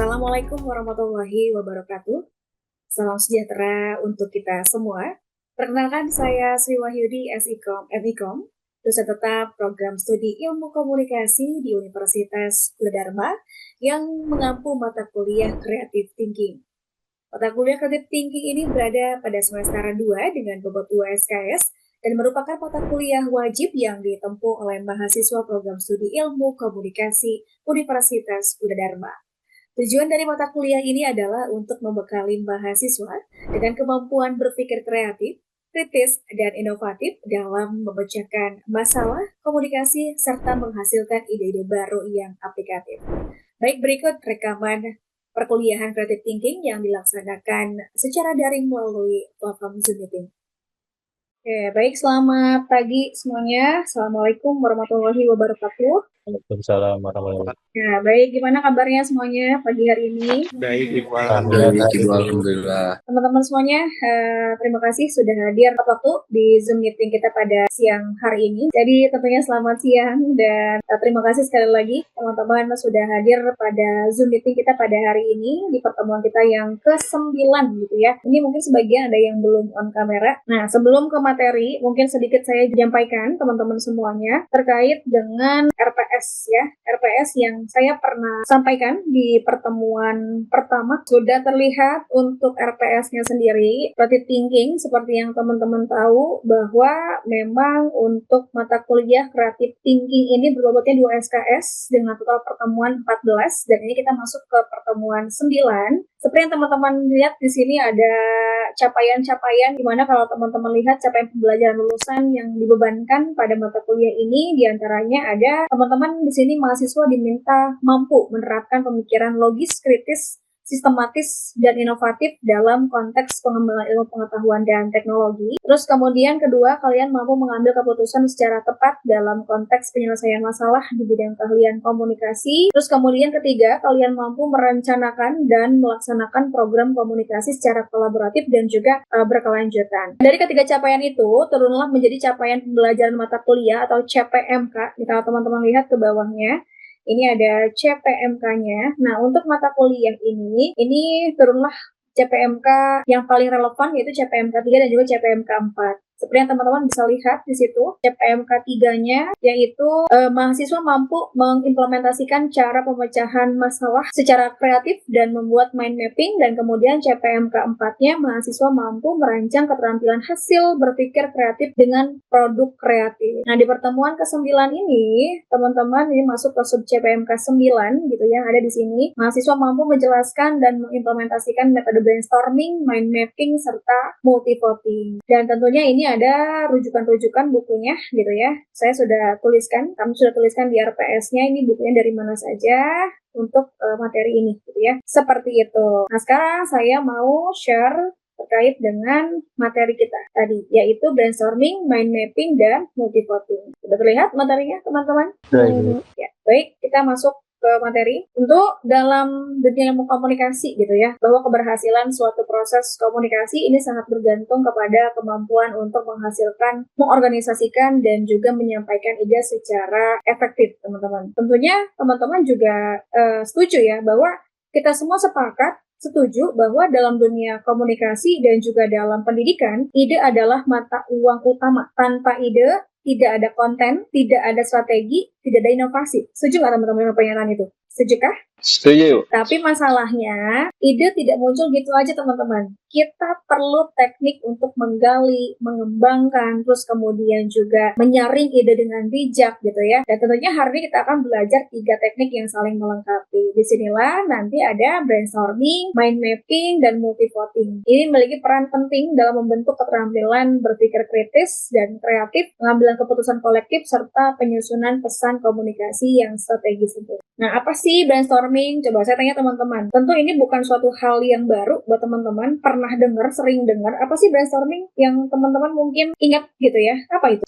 Assalamualaikum warahmatullahi wabarakatuh. Salam sejahtera untuk kita semua. Perkenalkan saya Sri Wahyudi SIKOM, dosen tetap program studi ilmu komunikasi di Universitas Gunadarma yang mengampu mata kuliah Creative Thinking. Mata kuliah Creative Thinking ini berada pada semester 2 dengan bobot 2 SKS dan merupakan mata kuliah wajib yang ditempuh oleh mahasiswa program studi ilmu komunikasi Universitas Gunadarma. Tujuan dari mata kuliah ini adalah untuk membekali mahasiswa dengan kemampuan berpikir kreatif, kritis, dan inovatif dalam memecahkan masalah komunikasi serta menghasilkan ide-ide baru yang aplikatif. Baik, berikut rekaman perkuliahan Creative Thinking yang dilaksanakan secara daring melalui platform Zoom Meeting. Oke, baik, selamat pagi semuanya. Assalamualaikum warahmatullahi wabarakatuh. Waalaikumsalam warahmatullahi wabarakatuh. Ya, baik. Gimana kabarnya semuanya pagi hari ini? Baik, Alhamdulillah. Teman-teman semuanya, terima kasih sudah hadir tepat waktu di Zoom meeting kita pada siang hari ini. Jadi tentunya selamat siang dan terima kasih sekali lagi teman-teman sudah hadir pada Zoom meeting kita pada hari ini di pertemuan kita yang ke-9 gitu ya. Ini mungkin sebagian ada yang belum on kamera. Nah, sebelum ke materi, mungkin sedikit saya menyampaikan teman-teman semuanya terkait dengan RPS ya. RPS yang saya pernah sampaikan di pertemuan pertama sudah terlihat untuk RPS-nya sendiri, Creative Thinking, seperti yang teman-teman tahu bahwa memang untuk mata kuliah Creative Thinking ini berbobotnya 2 SKS dengan total pertemuan 14 dan ini kita masuk ke pertemuan 9. Seperti yang teman-teman lihat di sini ada capaian-capaian di mana kalau teman-teman lihat capaian pembelajaran lulusan yang dibebankan pada mata kuliah ini diantaranya ada teman-teman di sini mahasiswa diminta mampu menerapkan pemikiran logis, kritis, sistematis, dan inovatif dalam konteks pengembangan ilmu pengetahuan dan teknologi. Terus kemudian kedua, kalian mampu mengambil keputusan secara tepat dalam konteks penyelesaian masalah di bidang keahlian komunikasi. Terus kemudian ketiga, kalian mampu merencanakan dan melaksanakan program komunikasi secara kolaboratif dan juga berkelanjutan. Dari ketiga capaian itu, turunlah menjadi capaian pembelajaran mata kuliah atau CPMK. Kalau teman-teman lihat ke bawahnya, ini ada CPMK-nya. Nah, untuk mata kuliah ini turunlah CPMK yang paling relevan yaitu CPMK 3 dan juga CPMK 4. Seperti yang teman-teman bisa lihat di situ, CPMK 3-nya yaitu mahasiswa mampu mengimplementasikan cara pemecahan masalah secara kreatif dan membuat mind mapping, dan kemudian CPMK 4-nya mahasiswa mampu merancang keterampilan hasil berpikir kreatif dengan produk kreatif. Nah, di pertemuan ke-9 ini, teman-teman ini masuk ke sub CPMK 9 gitu ya, ada di sini. Mahasiswa mampu menjelaskan dan mengimplementasikan metode brainstorming, mind mapping, serta multi-voting. Dan tentunya ini ada rujukan-rujukan bukunya gitu ya. Saya sudah tuliskan, kami sudah tuliskan di RPS-nya ini bukunya dari mana saja untuk materi ini gitu ya. Seperti itu. Nah, sekarang saya mau share terkait dengan materi kita tadi, yaitu brainstorming, mind mapping, dan multi-voting. Sudah terlihat materinya teman-teman? Ya, baik, kita masuk ke materi. Untuk dalam dunia ilmu komunikasi gitu ya, bahwa keberhasilan suatu proses komunikasi ini sangat bergantung kepada kemampuan untuk menghasilkan, mengorganisasikan, dan juga menyampaikan ide secara efektif, teman-teman. Tentunya teman-teman juga setuju ya, bahwa kita semua setuju bahwa dalam dunia komunikasi dan juga dalam pendidikan, ide adalah mata uang utama. Tanpa ide, tidak ada konten, tidak ada strategi, tidak ada inovasi. Setuju nggak teman-teman dengan pernyataan itu? Setujukah? Setuju. Tapi masalahnya, ide tidak muncul gitu aja teman-teman. Kita perlu teknik untuk menggali, mengembangkan, terus kemudian juga menyaring ide dengan bijak gitu ya. Dan tentunya hari ini kita akan belajar 3 teknik yang saling melengkapi. Disinilah nanti ada brainstorming, mind mapping, dan multi-voting. Ini memiliki peran penting dalam membentuk keterampilan berpikir kritis dan kreatif, pengambilan keputusan kolektif, serta penyusunan pesan komunikasi yang strategis itu. Nah, apa sih brainstorming? Coba saya tanya teman-teman. Tentu ini bukan suatu hal yang baru buat teman-teman. Pernah dengar, sering dengar. Apa sih brainstorming yang teman-teman mungkin ingat gitu ya? Apa itu?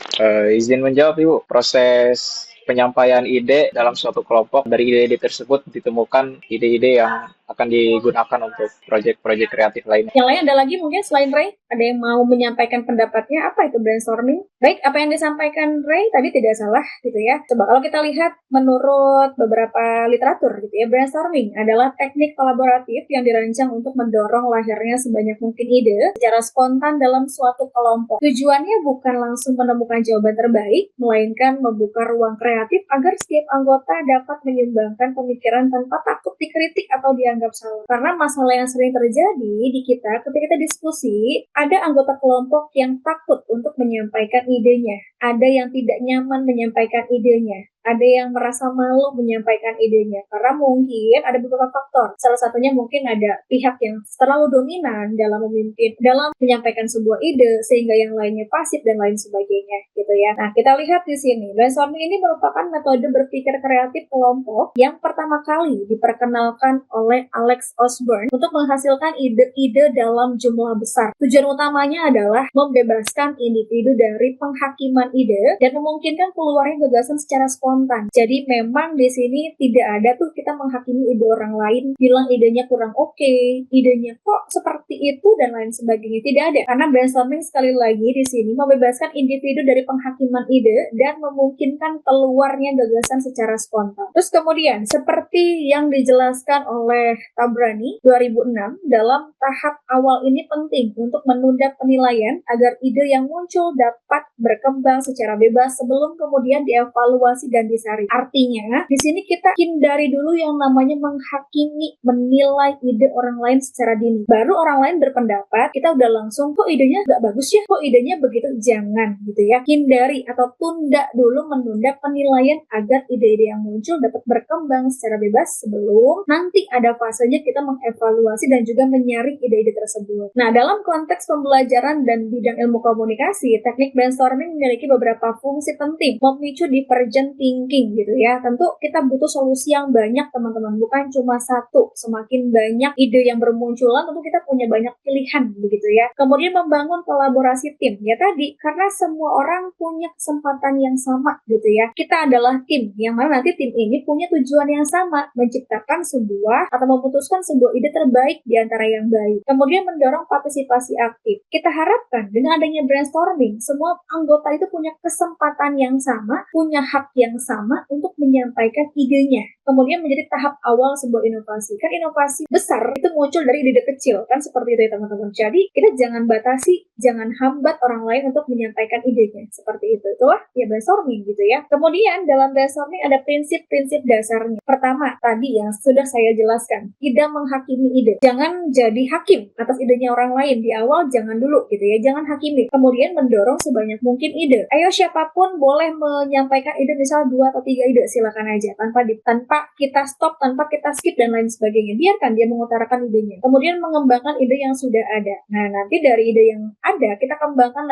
Izin menjawab, Ibu. Proses penyampaian ide dalam suatu kelompok, dari ide-ide tersebut ditemukan ide-ide yang akan digunakan untuk proyek-proyek kreatif lainnya. Yang lain ada lagi mungkin selain Ray? Ada yang mau menyampaikan pendapatnya? Apa itu brainstorming? Baik, apa yang disampaikan Ray tadi tidak salah gitu ya. Coba kalau kita lihat menurut beberapa literatur gitu ya, brainstorming adalah teknik kolaboratif yang dirancang untuk mendorong lahirnya sebanyak mungkin ide secara spontan dalam suatu kelompok. Tujuannya bukan langsung menemukan jawaban terbaik, melainkan membuka ruang kreatif agar setiap anggota dapat menyumbangkan pemikiran tanpa takut dikritik atau dianggap salah. Karena masalah yang sering terjadi di kita ketika kita diskusi, ada anggota kelompok yang takut untuk menyampaikan idenya, ada yang tidak nyaman menyampaikan idenya, ada yang merasa malu menyampaikan idenya karena mungkin ada beberapa faktor. Salah satunya mungkin ada pihak yang terlalu dominan dalam menyampaikan sebuah ide sehingga yang lainnya pasif dan lain sebagainya gitu ya. Nah, kita lihat di sini, brainstorming ini merupakan metode berpikir kreatif kelompok yang pertama kali diperkenalkan oleh Alex Osborne untuk menghasilkan ide-ide dalam jumlah besar. Tujuan utamanya adalah membebaskan individu dari penghakiman ide dan memungkinkan keluarnya gagasan secara spontan. Jadi memang di sini tidak ada tuh kita menghakimi ide orang lain, bilang idenya kurang oke, idenya kok seperti itu dan lain sebagainya. Tidak ada. Karena brainstorming sekali lagi di sini membebaskan individu dari penghakiman ide dan memungkinkan keluarnya gagasan secara spontan. Terus kemudian seperti yang dijelaskan oleh Tabrani 2006, dalam tahap awal ini penting untuk menunda penilaian agar ide yang muncul dapat berkembang secara bebas sebelum kemudian dievaluasi dan disaring. Artinya, di sini kita hindari dulu yang namanya menghakimi, menilai ide orang lain secara dini. Baru orang lain berpendapat, kita udah langsung, kok idenya nggak bagus ya? Kok idenya begitu? Jangan gitu ya. Hindari atau tunda dulu menunda penilaian agar ide-ide yang muncul dapat berkembang secara bebas sebelum nanti ada fasenya kita mengevaluasi dan juga menyaring ide-ide tersebut. Nah, dalam konteks pembelajaran dan bidang ilmu komunikasi, teknik brainstorming memiliki beberapa fungsi penting, memicu divergent thinking gitu ya. Tentu kita butuh solusi yang banyak teman-teman, bukan cuma satu. Semakin banyak ide yang bermunculan, tentu kita punya banyak pilihan begitu ya. Kemudian membangun kolaborasi tim, ya tadi, karena semua orang punya kesempatan yang sama gitu ya. Kita adalah tim, yang mana nanti tim ini punya tujuan yang sama, menciptakan sebuah atau memutuskan sebuah ide terbaik di antara yang baik. Kemudian mendorong partisipasi aktif. Kita harapkan dengan adanya brainstorming, semua anggota itu punya kesempatan yang sama, punya hak yang sama untuk menyampaikan idenya. Kemudian menjadi tahap awal sebuah inovasi. Kan inovasi besar itu muncul dari ide kecil, kan seperti itu ya teman-teman. Jadi kita jangan batasi, jangan hambat orang lain untuk menyampaikan idenya. Seperti itu. Itulah ya brainstorming gitu ya. Kemudian dalam brainstorming ada prinsip-prinsip dasarnya. Pertama, tadi yang sudah saya jelaskan, tidak menghakimi ide. Jangan jadi hakim atas idenya orang lain. Di awal jangan dulu gitu ya, jangan hakimi. Kemudian mendorong sebanyak mungkin ide. Ayo siapapun boleh menyampaikan ide, misal 2 atau 3 ide, silakan aja. Tanpa kita stop, tanpa kita skip dan lain sebagainya. Biarkan dia mengutarakan idenya. Kemudian mengembangkan ide yang sudah ada. Nah, nanti dari ide yang ada, kita kembangkan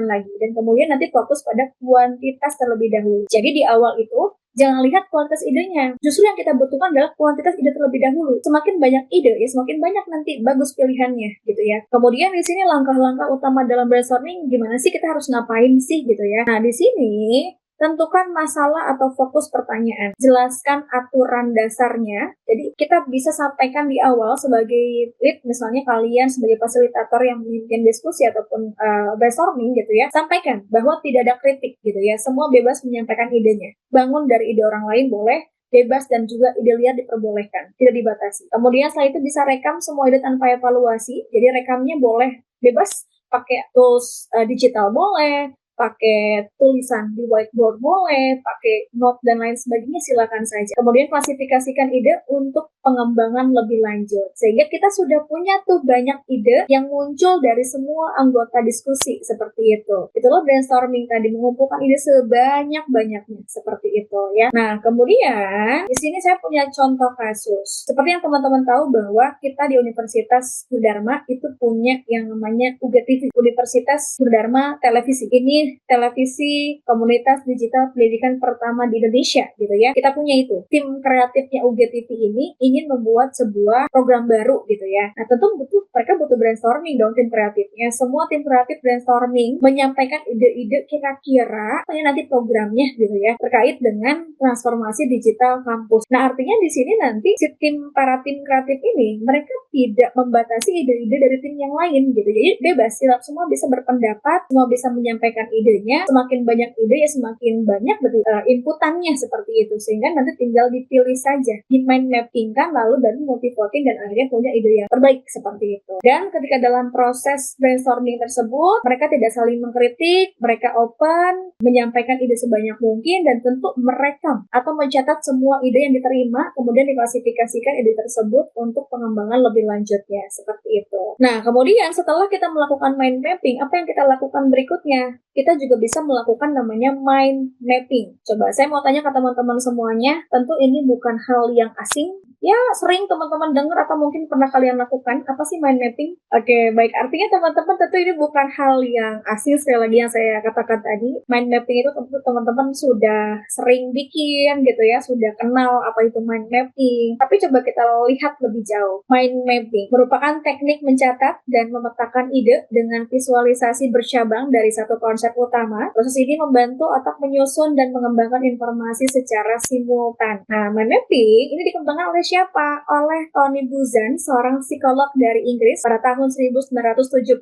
lagi. Dan kemudian nanti fokus pada kuantitas terlebih dahulu. Jadi di awal itu, jangan lihat kualitas idenya. Justru yang kita butuhkan adalah kuantitas ide terlebih dahulu. Semakin banyak ide, ya semakin banyak nanti bagus pilihannya, gitu ya. Kemudian di sini langkah-langkah utama dalam brainstorming, gimana sih kita harus ngapain sih, gitu ya. Nah, di sini tentukan masalah atau fokus pertanyaan. Jelaskan aturan dasarnya. Jadi kita bisa sampaikan di awal sebagai lead, misalnya kalian sebagai fasilitator yang memimpin diskusi ataupun brainstorming gitu ya. Sampaikan bahwa tidak ada kritik gitu ya. Semua bebas menyampaikan idenya. Bangun dari ide orang lain boleh, bebas dan juga ide liar diperbolehkan, tidak dibatasi. Kemudian setelah itu bisa rekam semua ide tanpa evaluasi. Jadi rekamnya boleh bebas, pakai tools digital boleh, pakai tulisan di whiteboard boleh, pakai note dan lain sebagainya, silakan saja. Kemudian klasifikasikan ide untuk pengembangan lebih lanjut. Sehingga kita sudah punya tuh banyak ide yang muncul dari semua anggota diskusi seperti itu. Itulah brainstorming tadi, mengumpulkan ide sebanyak-banyaknya seperti itu ya. Nah, kemudian di sini saya punya contoh kasus. Seperti yang teman-teman tahu bahwa kita di Universitas Gurudarma itu punya yang namanya UGTV, Universitas Gurudarma Televisi. Ini televisi komunitas digital pendidikan pertama di Indonesia gitu ya. Kita punya itu. Tim kreatifnya UGTV ini ingin ingin membuat sebuah program baru gitu ya. Nah tentu mereka butuh brainstorming dong tim kreatifnya. Semua tim kreatif brainstorming menyampaikan ide-ide kira-kira apa ya nanti programnya gitu ya terkait dengan transformasi digital kampus. Nah artinya di sini nanti si para tim kreatif ini mereka tidak membatasi ide-ide dari tim yang lain gitu. Jadi bebas, semua bisa berpendapat, semua bisa menyampaikan idenya. Semakin banyak ide ya semakin banyak inputannya seperti itu, sehingga nanti tinggal dipilih saja, di mind mapping kan, lalu dari multi voting dan akhirnya punya ide yang terbaik seperti itu. Dan ketika dalam proses brainstorming tersebut mereka tidak saling mengkritik, mereka open, menyampaikan ide sebanyak mungkin dan tentu merekam atau mencatat semua ide yang diterima, kemudian diklasifikasikan ide tersebut untuk pengembangan lebih lanjutnya seperti itu. Nah kemudian setelah kita melakukan mind mapping, apa yang kita lakukan berikutnya? Kita juga bisa melakukan namanya mind mapping. Coba saya mau tanya ke teman-teman semuanya, tentu ini bukan hal yang asing. Ya, sering teman-teman dengar atau mungkin pernah kalian lakukan. Apa sih mind mapping? Oke, baik. Artinya teman-teman tentu ini bukan hal yang asing, sekali lagi yang saya katakan tadi. Mind mapping itu tentu teman-teman sudah sering bikin gitu ya, sudah kenal apa itu mind mapping. Tapi coba kita lihat lebih jauh. Mind mapping merupakan teknik mencatat dan memetakan ide dengan visualisasi bercabang dari satu konsep utama. Proses ini membantu otak menyusun dan mengembangkan informasi secara simultan. Nah, mind mapping ini dikembangkan oleh siapa? Oleh Tony Buzan, seorang psikolog dari Inggris pada tahun 1970.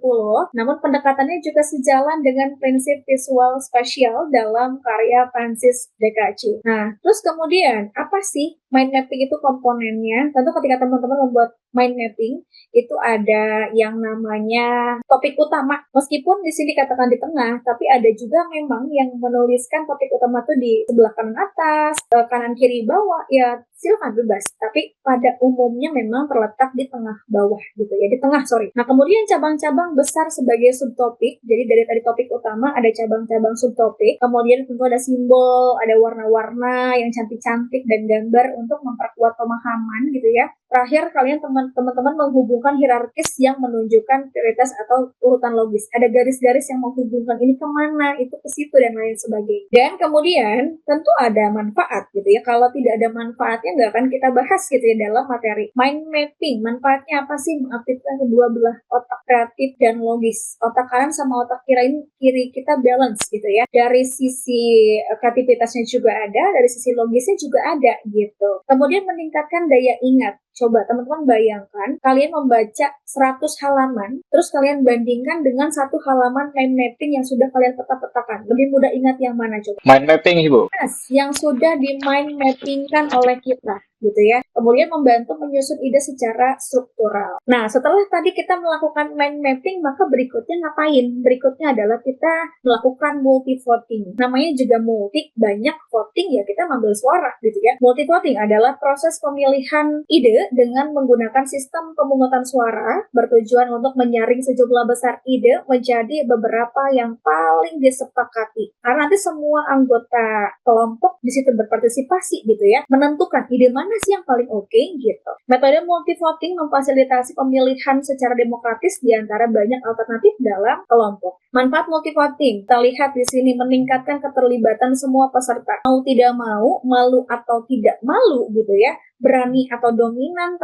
Namun pendekatannya juga sejalan dengan prinsip visual spasial dalam karya Francis Bacci. Nah, terus kemudian apa sih mind mapping itu komponennya? Tentu ketika teman-teman membuat mind mapping itu ada yang namanya topik utama. Meskipun di sini katakan di tengah, tapi ada juga memang yang menuliskan topik utama itu di sebelah kanan atas, kanan kiri bawah. Ya silakan bebas, tapi pada umumnya memang terletak di tengah bawah gitu ya, di tengah sorry. Nah kemudian cabang-cabang besar sebagai subtopik, jadi dari tadi topik utama ada cabang-cabang subtopik, kemudian tentu ada simbol, ada warna-warna yang cantik-cantik dan gambar untuk memperkuat pemahaman gitu ya. Terakhir kalian teman-teman menghubungkan hierarkis yang menunjukkan prioritas atau urutan logis. Ada garis-garis yang menghubungkan ini kemana, itu ke situ dan lain sebagainya. Dan kemudian tentu ada manfaat gitu ya. Kalau tidak ada manfaatnya nggak akan kita bahas gitu ya dalam materi. Mind mapping, manfaatnya apa sih? Mengaktifkan kedua belah otak kreatif dan logis. Otak kanan sama otak kiri kita balance gitu ya. Dari sisi kreativitasnya juga ada, dari sisi logisnya juga ada gitu. Kemudian meningkatkan daya ingat. Coba teman-teman bayangkan, kalian membaca 100 halaman, terus kalian bandingkan dengan satu halaman mind mapping yang sudah kalian peta-petakan. Lebih mudah ingat yang mana coba? Mind mapping, Ibu. Yes, yang sudah di mind mappingkan oleh kita gitu ya. Kemudian membantu menyusun ide secara struktural. Nah, setelah tadi kita melakukan mind mapping, maka berikutnya ngapain? Berikutnya adalah kita melakukan multi voting. Namanya juga multi, banyak voting ya, kita mengambil suara gitu ya. Multi voting adalah proses pemilihan ide dengan menggunakan sistem pemungutan suara bertujuan untuk menyaring sejumlah besar ide menjadi beberapa yang paling disepakati. Karena nanti semua anggota kelompok di situ berpartisipasi gitu ya, menentukan ide mana sih yang paling oke gitu. Metode multi voting memfasilitasi pemilihan secara demokratis di antara banyak alternatif dalam kelompok. Manfaat multi voting, kita lihat di sini meningkatkan keterlibatan semua peserta. Mau tidak mau, malu atau tidak malu gitu ya, berani atau dominan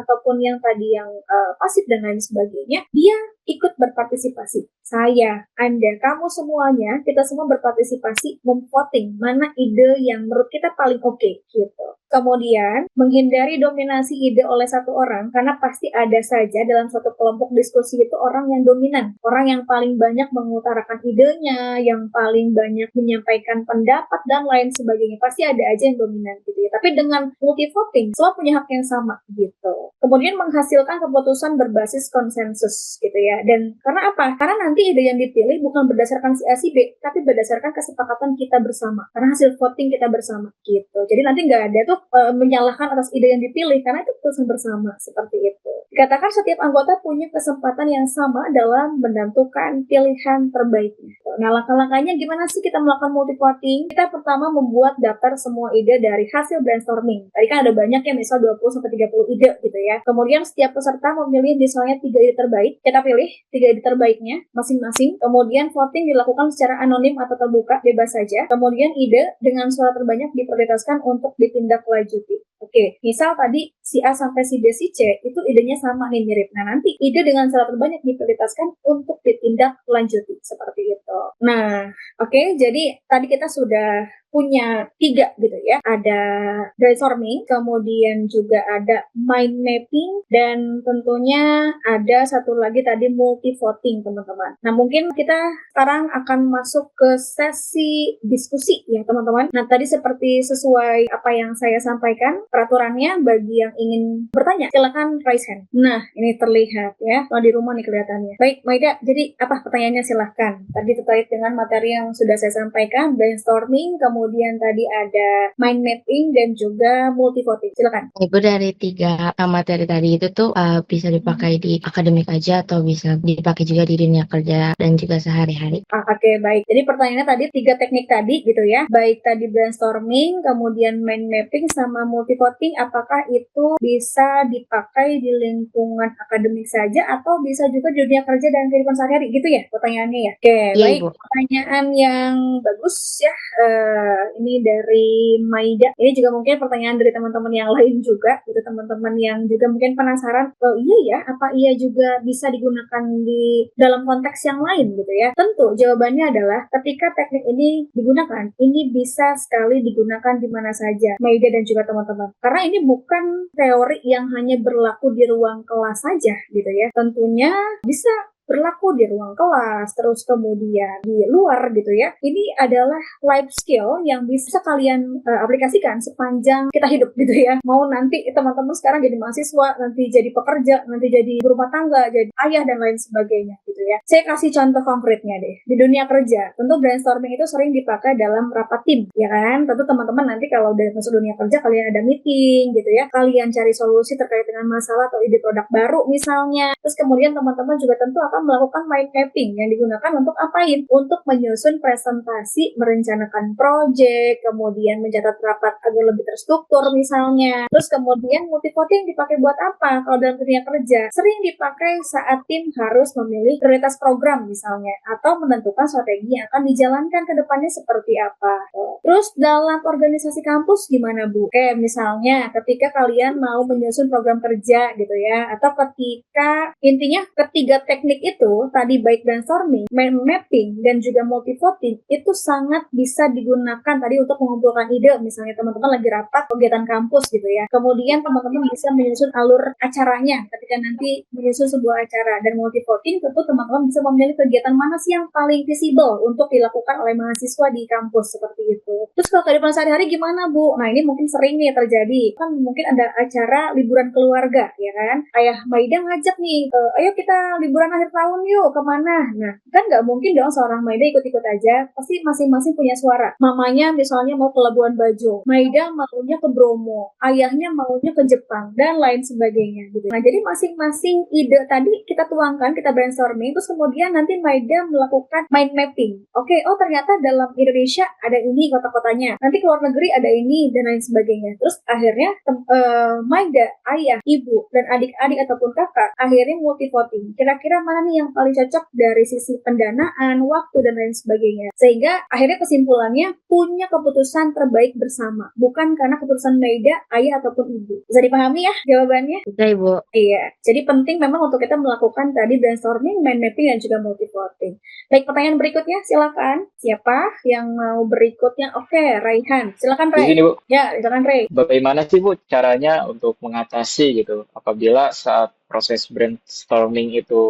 ataupun yang tadi yang pasif dan lain sebagainya, dia ikut berpartisipasi. Saya, Anda, kamu semuanya, kita semua berpartisipasi memvoting mana ide yang menurut kita paling oke gitu. Kemudian, menghindari dominasi ide oleh satu orang, karena pasti ada saja dalam satu kelompok diskusi itu orang yang dominan, orang yang paling banyak mengutarakan idenya, yang paling banyak menyampaikan pendapat dan lain sebagainya. Pasti ada aja yang dominan gitu ya. Tapi dengan multi voting, semua punya hak yang sama gitu. Kemudian menghasilkan keputusan berbasis konsensus gitu ya. Dan karena apa? Karena nanti ide yang dipilih bukan berdasarkan si A si B, tapi berdasarkan kesepakatan kita bersama. Karena hasil voting kita bersama gitu. Jadi nanti nggak ada tuh menyalahkan atas ide yang dipilih, karena itu keputusan bersama seperti itu. Katakan setiap anggota punya kesempatan yang sama dalam menentukan pilihan terbaiknya. Nah, langkah-langkahnya gimana sih kita melakukan multi-voting? Kita pertama membuat daftar semua ide dari hasil brainstorming. Tadi kan ada banyak ya, misal 20-30 ide gitu ya. Kemudian setiap peserta memilih misalnya 3 ide terbaik. Kita pilih 3 ide terbaiknya masing-masing. Kemudian voting dilakukan secara anonim atau terbuka, bebas saja. Kemudian ide dengan suara terbanyak diprioritaskan untuk ditindaklanjuti. Oke, misal tadi si A sampai si B, si C, itu idenya sama nih, mirip. Nah, nanti ide dengan suara terbanyak diprioritaskan untuk ditindaklanjuti, seperti itu. Nah, oke, jadi tadi kita sudah punya 3 gitu ya. Ada brainstorming, kemudian juga ada mind mapping, dan tentunya ada satu lagi tadi multi voting, teman-teman. Nah, mungkin kita sekarang akan masuk ke sesi diskusi ya, teman-teman. Nah, tadi seperti sesuai apa yang saya sampaikan, peraturannya bagi yang ingin bertanya, silakan raise hand. Nah, ini terlihat ya, kalau di rumah nih kelihatannya. Baik, Maida, jadi apa pertanyaannya, silahkan. Tadi terkait dengan materi yang sudah saya sampaikan, brainstorming, kemudian tadi ada mind mapping, dan juga multi voting. Silakan. Ibu, dari 3 materi tadi itu tuh bisa dipakai di akademik aja atau bisa dipakai juga di dunia kerja dan juga sehari-hari? Oke, baik. Jadi pertanyaannya tadi 3 teknik tadi gitu ya. Baik tadi brainstorming, kemudian mind mapping, sama multi voting, apakah itu bisa dipakai di lingkungan akademik saja atau bisa juga di dunia kerja dan kehidupan sehari-hari gitu ya pertanyaannya ya? Oke, Iya, baik. Ibu. Pertanyaan yang bagus ya. Ini dari Maida. Ini juga mungkin pertanyaan dari teman-teman yang lain juga, gitu, teman-teman yang juga mungkin penasaran, oh iya ya, apa iya juga bisa digunakan di dalam konteks yang lain gitu ya? Tentu jawabannya adalah ketika teknik ini digunakan, ini bisa sekali digunakan di mana saja, Maida dan juga teman-teman. Karena ini bukan teori yang hanya berlaku di ruang kelas saja gitu ya. Tentunya bisa berlaku di ruang kelas, terus kemudian di luar gitu ya. Ini adalah life skill yang bisa kalian aplikasikan sepanjang kita hidup gitu ya. Mau nanti teman-teman sekarang jadi mahasiswa, nanti jadi pekerja, nanti jadi ibu rumah tangga, jadi ayah dan lain sebagainya gitu ya. Saya kasih contoh konkretnya deh. Di dunia kerja, tentu brainstorming itu sering dipakai dalam rapat tim, ya kan? Tentu teman-teman nanti kalau udah masuk dunia kerja, kalian ada meeting gitu ya. Kalian cari solusi terkait dengan masalah atau ide produk baru misalnya. Terus kemudian teman-teman juga tentu akan melakukan mind mapping yang digunakan untuk apain? Untuk menyusun presentasi, merencanakan proyek, kemudian mencatat rapat agar lebih terstruktur misalnya. Terus kemudian multi voting dipakai buat apa? Kalau dalam dunia kerja, sering dipakai saat tim harus memilih prioritas program misalnya, atau menentukan strategi yang akan dijalankan ke depannya seperti apa. Terus dalam organisasi kampus gimana, Bu? Kayak misalnya ketika kalian mau menyusun program kerja gitu ya, atau ketika intinya ketiga teknik itu tadi, baik brainstorming, mind mapping, dan juga multi voting, itu sangat bisa digunakan tadi untuk mengumpulkan ide. Misalnya teman-teman lagi rapat kegiatan kampus gitu ya, kemudian teman-teman bisa menyusun alur acaranya ketika nanti menyusun sebuah acara. Dan multi voting tentu teman-teman bisa memilih kegiatan mana sih yang paling visible untuk dilakukan oleh mahasiswa di kampus, seperti itu. Terus kalau kehidupan sehari-hari gimana, Bu? Nah, ini mungkin sering nih terjadi, kan mungkin ada acara liburan keluarga ya kan, ayah Maida ngajak nih, ayo kita liburan akhir tahun yuk, kemana? Nah, kan nggak mungkin dong seorang Maida ikut-ikut aja, pasti masing-masing punya suara. Mamanya misalnya mau ke Labuan Bajo, Maida maunya ke Bromo, ayahnya maunya ke Jepang, dan lain sebagainya gitu. Nah, jadi masing-masing ide tadi kita tuangkan, kita brainstorming, terus kemudian nanti Maida melakukan mind mapping. Oke, oh ternyata dalam Indonesia ada ini kota-kotanya, nanti ke luar negeri ada ini, dan lain sebagainya. Terus akhirnya Maida, ayah, ibu, dan adik-adik ataupun kakak akhirnya multi voting. Kira-kira mana nih yang paling cocok dari sisi pendanaan, waktu, dan lain sebagainya. Sehingga akhirnya kesimpulannya punya keputusan terbaik bersama, bukan karena keputusan Maida, ayah, ataupun ibu. Bisa dipahami ya jawabannya? Bisa, Ibu. Iya, jadi penting memang untuk kita melakukan tadi brainstorming, mind mapping, dan juga multi voting. Baik, pertanyaan berikutnya silakan. Siapa yang mau berikutnya? Oke, Raihan. Silakan, Di Ray. sini, Bu. Ya, silakan, Ray. Bagaimana sih, Bu, caranya untuk mengatasi gitu apabila saat proses brainstorming itu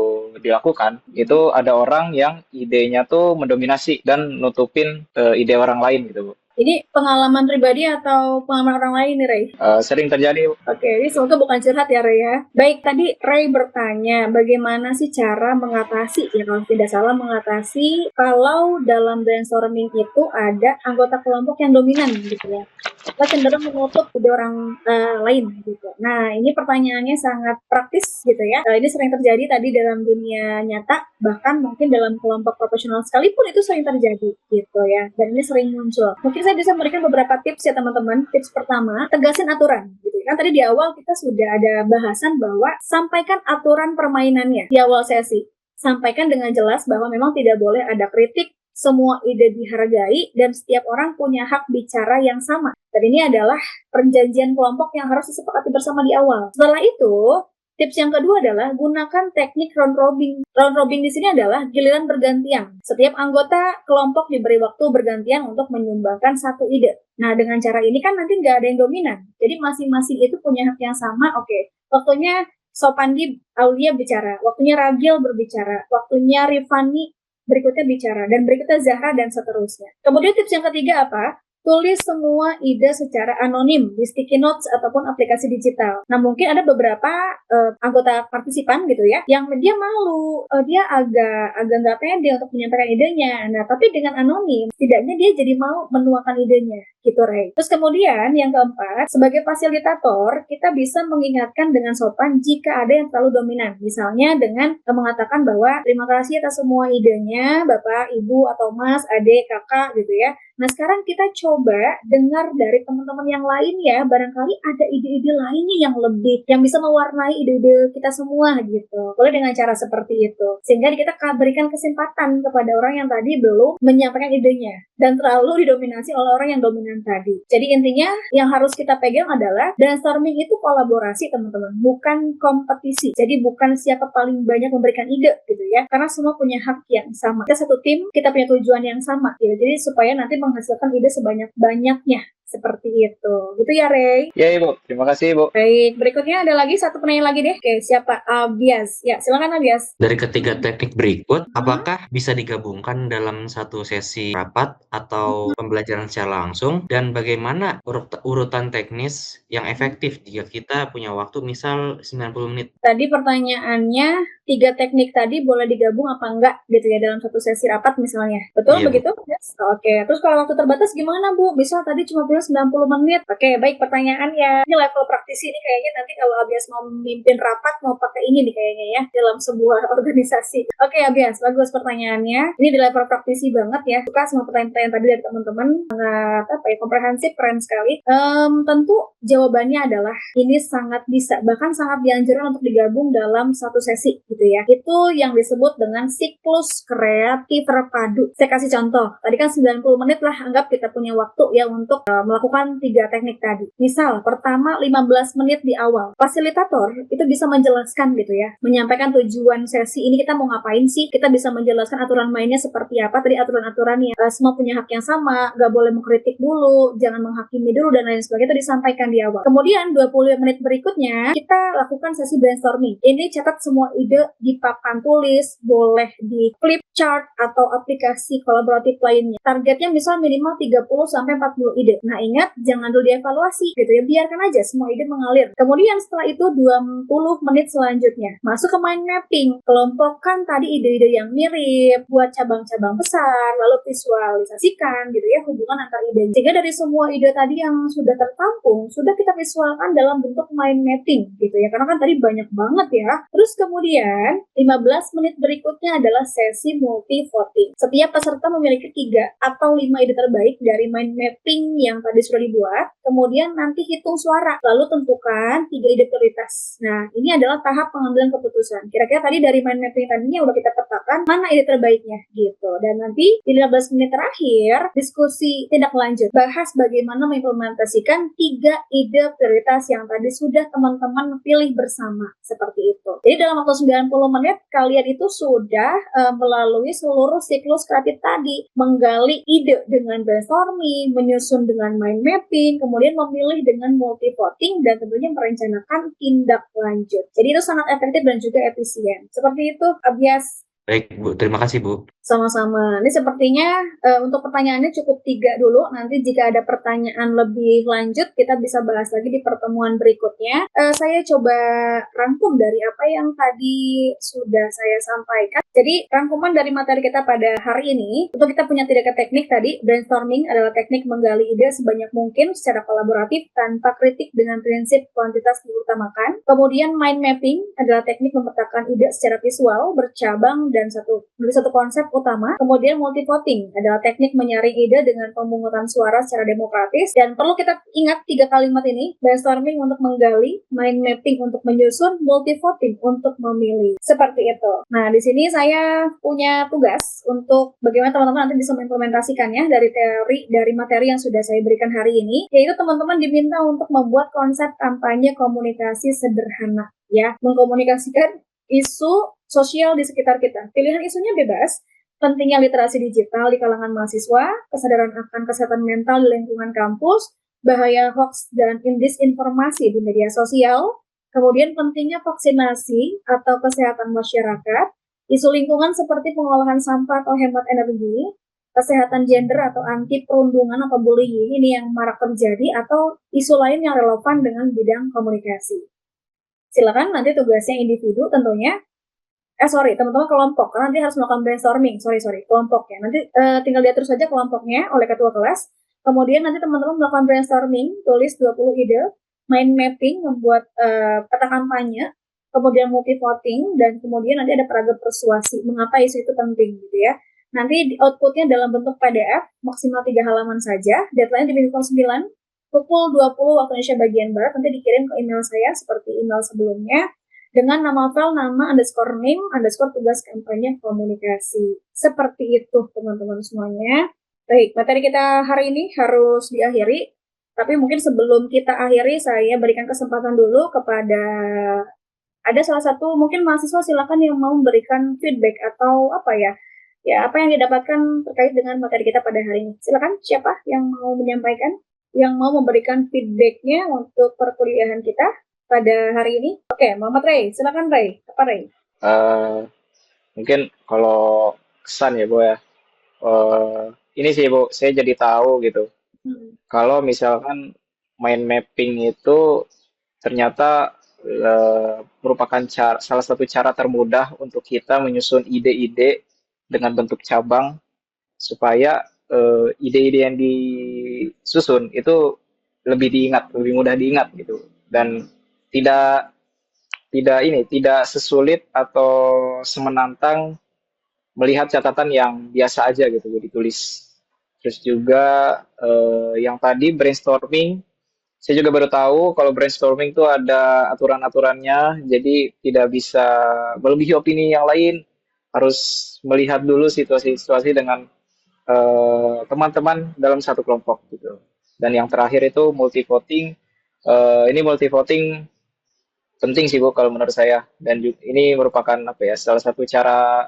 dilakukan, itu ada orang yang idenya tuh mendominasi dan nutupin ide orang lain gitu, Bu. Ini pengalaman pribadi atau pengalaman orang lain nih, Ray? Sering terjadi. Oke, ini semoga bukan curhat ya, Ray ya. Baik, tadi Ray bertanya bagaimana sih cara mengatasi, ya kalau tidak salah mengatasi kalau dalam brainstorming itu ada anggota kelompok yang dominan gitu ya. Kita cenderung menutup ide orang lain gitu. Nah, ini pertanyaannya sangat praktis gitu ya. Ini sering terjadi tadi dalam dunia nyata, bahkan mungkin dalam kelompok profesional sekalipun itu sering terjadi gitu ya. Dan ini sering muncul. Mungkin saya bisa memberikan beberapa tips ya teman-teman. Tips pertama, tegasin aturan gitu. Kan tadi di awal kita sudah ada bahasan bahwa sampaikan aturan permainannya di awal sesi. Sampaikan dengan jelas bahwa memang tidak boleh ada kritik, semua ide dihargai, dan setiap orang punya hak bicara yang sama. Dan ini adalah perjanjian kelompok yang harus disepakati bersama di awal. Setelah itu, tips yang kedua adalah gunakan teknik round robin. Round robin di sini adalah giliran bergantian. Setiap anggota kelompok diberi waktu bergantian untuk menyumbangkan satu ide. Nah, dengan cara ini kan nanti nggak ada yang dominan. Jadi masing-masing itu punya hak yang sama. Oke, waktunya Sopandi Aulia bicara, waktunya Ragil berbicara, waktunya Rifani berikutnya bicara, dan berikutnya Zahra, dan seterusnya. Kemudian tips yang ketiga apa? Tulis semua ide secara anonim di sticky notes ataupun aplikasi digital. Nah, mungkin ada beberapa anggota partisipan gitu ya, yang dia malu, dia agak nggak pede untuk menyampaikan idenya. Nah, tapi dengan anonim, setidaknya dia jadi mau menuangkan idenya, gitu, Ray. Terus kemudian yang keempat, sebagai fasilitator, kita bisa mengingatkan dengan sopan jika ada yang terlalu dominan. Misalnya dengan mengatakan bahwa terima kasih atas semua idenya, Bapak, Ibu, atau Mas, Adik, Kakak, gitu ya. Nah, sekarang kita coba dengar dari teman-teman yang lain ya, barangkali ada ide-ide lainnya yang lebih, yang bisa mewarnai ide-ide kita semua gitu. Boleh dengan cara seperti itu. Sehingga kita berikan kesempatan kepada orang yang tadi belum menyampaikan idenya, dan terlalu didominasi oleh orang yang dominan tadi. Jadi intinya yang harus kita pegang adalah brainstorming itu kolaborasi teman-teman, bukan kompetisi. Jadi bukan siapa paling banyak memberikan ide gitu ya, karena semua punya hak yang sama. Kita satu tim, kita punya tujuan yang sama gitu. Jadi supaya nanti menghasilkan ide sebanyak-banyaknya. Seperti itu. Gitu ya, Ray? Ya, Ibu. Terima kasih, Ibu. Baik, berikutnya ada lagi satu penanya lagi deh. Oke, siapa? Abias. Ya, silakan Abias. Dari ketiga teknik berikut, apakah bisa digabungkan dalam satu sesi rapat atau pembelajaran secara langsung? Dan bagaimana urutan teknis yang efektif jika kita punya waktu misal 90 menit? Tadi pertanyaannya, 3 teknik tadi boleh digabung apa enggak gitu ya dalam satu sesi rapat misalnya. Betul Iya, Bu. begitu? Yes. Oke, terus kalau waktu terbatas gimana, Bu? Misal tadi cuma boleh 90 menit. Oke, baik pertanyaannya. Ini level praktisi ini kayaknya nanti kalau Abias mau memimpin rapat mau pakai ini nih kayaknya ya dalam sebuah organisasi. Oke, Abias, bagus pertanyaannya. Ini di level praktisi banget ya. Suka semua pertanyaan-pertanyaan tadi dari teman-teman. Sangat komprehensif, keren sekali. Tentu jawabannya adalah ini sangat bisa, bahkan sangat dianjurkan untuk digabung dalam satu sesi gitu ya. Itu yang disebut dengan siklus kreatif terpadu. Saya kasih contoh. Tadi kan 90 menit lah anggap kita punya waktu ya untuk melakukan 3 teknik tadi. Misal, pertama 15 menit di awal. Fasilitator itu bisa menjelaskan gitu ya, menyampaikan tujuan sesi ini kita mau ngapain sih, kita bisa menjelaskan aturan mainnya seperti apa, tadi aturan-aturannya, semua punya hak yang sama, gak boleh mengkritik dulu, jangan menghakimi dulu, dan lain sebagainya itu disampaikan di awal. Kemudian 20 menit berikutnya, kita lakukan sesi brainstorming. Ini catat semua ide di papan tulis, boleh di flip chart atau aplikasi kolaboratif lainnya. Targetnya misal minimal 30-40 ide. Nah, ingat, jangan dulu dievaluasi gitu ya, biarkan aja semua ide mengalir. Kemudian setelah itu 20 menit selanjutnya masuk ke mind mapping, kelompokkan tadi ide-ide yang mirip, buat cabang-cabang besar, lalu visualisasikan gitu ya hubungan antar ide. Sehingga dari semua ide tadi yang sudah tertampung, sudah kita visualkan dalam bentuk mind mapping gitu ya, karena kan tadi banyak banget ya. Terus kemudian 15 menit berikutnya adalah sesi multi voting. Setiap peserta memiliki 3 atau 5 ide terbaik dari mind mapping yang tadi sudah dibuat, kemudian nanti hitung suara, lalu tentukan 3 ide prioritas. Nah, ini adalah tahap pengambilan keputusan. Kira-kira tadi dari mind mapping tadinya udah kita petakan mana ide terbaiknya gitu. Dan nanti di 15 menit terakhir, diskusi tindak lanjut. Bahas bagaimana mengimplementasikan 3 ide prioritas yang tadi sudah teman-teman pilih bersama. Seperti itu. Jadi dalam waktu 90 menit, kalian itu sudah melalui seluruh siklus kreatif tadi. Menggali ide dengan brainstorming, menyusun dengan mind mapping, kemudian memilih dengan multi voting, dan tentunya merencanakan tindak lanjut. Jadi itu sangat efektif dan juga efisien. Seperti itu, Abias. Baik, Bu. Terima kasih, Bu. Sama-sama. Ini sepertinya untuk pertanyaannya cukup 3 dulu. Nanti jika ada pertanyaan lebih lanjut, kita bisa bahas lagi di pertemuan berikutnya. Saya coba rangkum dari apa yang tadi sudah saya sampaikan. Jadi rangkuman dari materi kita pada hari ini, untuk kita punya 3 teknik tadi. Brainstorming adalah teknik menggali ide sebanyak mungkin secara kolaboratif tanpa kritik dengan prinsip kuantitas diutamakan. Kemudian mind mapping adalah teknik memetakan ide secara visual, bercabang dan dari satu konsep utama. Kemudian multi-voting adalah teknik menyaring ide dengan pemungutan suara secara demokratis. Dan perlu kita ingat 3 kalimat ini: brainstorming untuk menggali, mind mapping untuk menyusun, multi-voting untuk memilih. Seperti itu. Nah, di sini saya punya tugas untuk bagaimana teman-teman nanti bisa mengimplementasikannya dari materi yang sudah saya berikan hari ini, yaitu teman-teman diminta untuk membuat konsep kampanye komunikasi sederhana, ya, mengkomunikasikan isu sosial di sekitar kita. Pilihan isunya bebas. Pentingnya literasi digital di kalangan mahasiswa, kesadaran akan kesehatan mental di lingkungan kampus, bahaya hoax dan disinformasi di media sosial, kemudian pentingnya vaksinasi atau kesehatan masyarakat, isu lingkungan seperti pengolahan sampah atau hemat energi, kesehatan gender atau anti perundungan atau bullying, ini yang marak terjadi, atau isu lain yang relevan dengan bidang komunikasi. Silakan nanti tugasnya individu tentunya. Teman-teman kelompok, karena nanti harus melakukan brainstorming, kelompok ya. Nanti tinggal diatur saja kelompoknya oleh ketua kelas. Kemudian nanti teman-teman melakukan brainstorming, tulis 20 ide, mind mapping, membuat peta kampanye, kemudian multi voting, dan kemudian nanti ada peraga persuasi, mengapa isu itu penting gitu ya. Nanti outputnya dalam bentuk PDF, maksimal 3 halaman saja, deadline di minggu 9, pukul 20 waktu Indonesia bagian Barat, nanti dikirim ke email saya seperti email sebelumnya, dengan nama file, nama, _name, _tugas kampanye komunikasi. Seperti itu teman-teman semuanya. Baik, materi kita hari ini harus diakhiri. Tapi mungkin sebelum kita akhiri, saya berikan kesempatan dulu kepada ada salah satu mungkin mahasiswa, silakan yang mau memberikan feedback atau apa ya apa yang didapatkan terkait dengan materi kita pada hari ini. Silakan, siapa yang mau menyampaikan, yang mau memberikan feedbacknya untuk perkuliahan kita pada hari ini? Oke, Muhammad Ray, silakan Ray. Apa Ray? Mungkin kalau kesan ya, Bu ya. Ini sih, Bu, saya jadi tahu gitu. Kalau misalkan mind mapping itu ternyata merupakan salah satu cara termudah untuk kita menyusun ide-ide dengan bentuk cabang, supaya ide-ide yang disusun itu lebih mudah diingat gitu. Dan tidak sesulit atau semenantang melihat catatan yang biasa aja gitu ditulis. Terus juga yang tadi brainstorming, saya juga baru tahu kalau brainstorming itu ada aturan-aturannya, jadi tidak bisa melebihi opini yang lain, harus melihat dulu situasi-situasi dengan teman-teman dalam satu kelompok gitu. Dan yang terakhir itu multi voting. Ini multi voting penting sih, Bu, kalau menurut saya, dan ini merupakan salah satu cara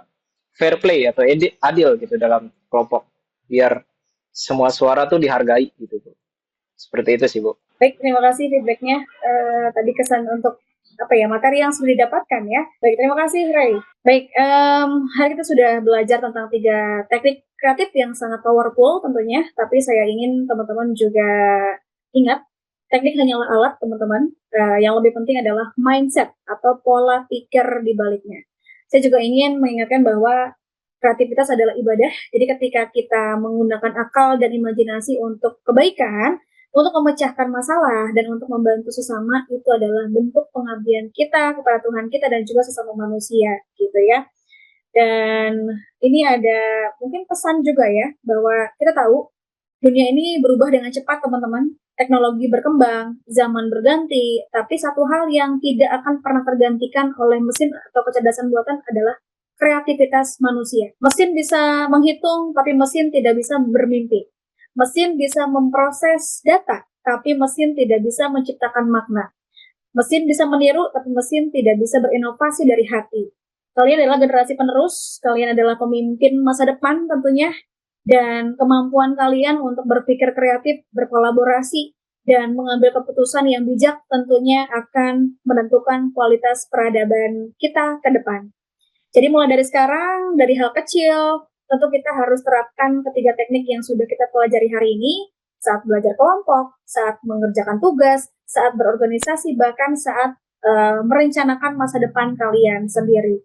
fair play atau adil gitu dalam kelompok, biar semua suara tuh dihargai gitu, Bu. Seperti itu sih, Bu. Baik, terima kasih feedbacknya. Tadi kesan untuk materi yang sudah didapatkan ya. Baik, terima kasih Ray. Baik, hari kita sudah belajar tentang 3 teknik kreatif yang sangat powerful tentunya, tapi saya ingin teman-teman juga ingat, teknik hanyalah alat, teman-teman. Yang lebih penting adalah mindset atau pola pikir di baliknya. Saya juga ingin mengingatkan bahwa kreativitas adalah ibadah. Jadi ketika kita menggunakan akal dan imajinasi untuk kebaikan, untuk memecahkan masalah, dan untuk membantu sesama, itu adalah bentuk pengabdian kita kepada Tuhan kita dan juga sesama manusia, gitu ya. Dan ini ada mungkin pesan juga ya, bahwa kita tahu dunia ini berubah dengan cepat, teman-teman. Teknologi berkembang, zaman berganti, tapi satu hal yang tidak akan pernah tergantikan oleh mesin atau kecerdasan buatan adalah kreativitas manusia. Mesin bisa menghitung, tapi mesin tidak bisa bermimpi. Mesin bisa memproses data, tapi mesin tidak bisa menciptakan makna. Mesin bisa meniru, tapi mesin tidak bisa berinovasi dari hati. Kalian adalah generasi penerus, kalian adalah pemimpin masa depan tentunya, dan kemampuan kalian untuk berpikir kreatif, berkolaborasi, dan mengambil keputusan yang bijak tentunya akan menentukan kualitas peradaban kita ke depan. Jadi mulai dari sekarang, dari hal kecil, tentu kita harus terapkan ketiga teknik yang sudah kita pelajari hari ini saat belajar kelompok, saat mengerjakan tugas, saat berorganisasi, bahkan saat merencanakan masa depan kalian sendiri.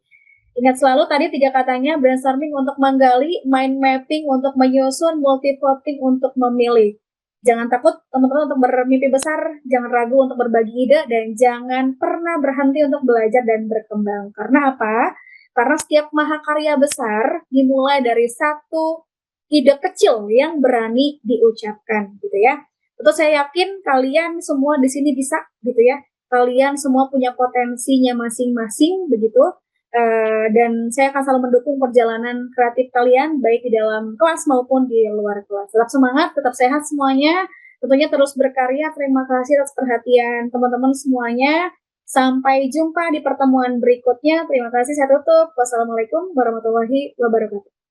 Ingat selalu tadi 3 katanya, brainstorming untuk menggali, mind mapping untuk menyusun, multi-voting untuk memilih. Jangan takut teman-teman untuk bermimpi besar, jangan ragu untuk berbagi ide, dan jangan pernah berhenti untuk belajar dan berkembang. Karena apa? Karena setiap mahakarya besar dimulai dari satu ide kecil yang berani diucapkan, gitu ya. Tentu saya yakin kalian semua di sini bisa, gitu ya. Kalian semua punya potensinya masing-masing, begitu. Dan saya akan selalu mendukung perjalanan kreatif kalian baik di dalam kelas maupun di luar kelas. Tetap semangat, tetap sehat semuanya. Tentunya terus berkarya. Terima kasih atas perhatian teman-teman semuanya. Sampai jumpa di pertemuan berikutnya. Terima kasih, saya tutup. Wassalamualaikum warahmatullahi wabarakatuh.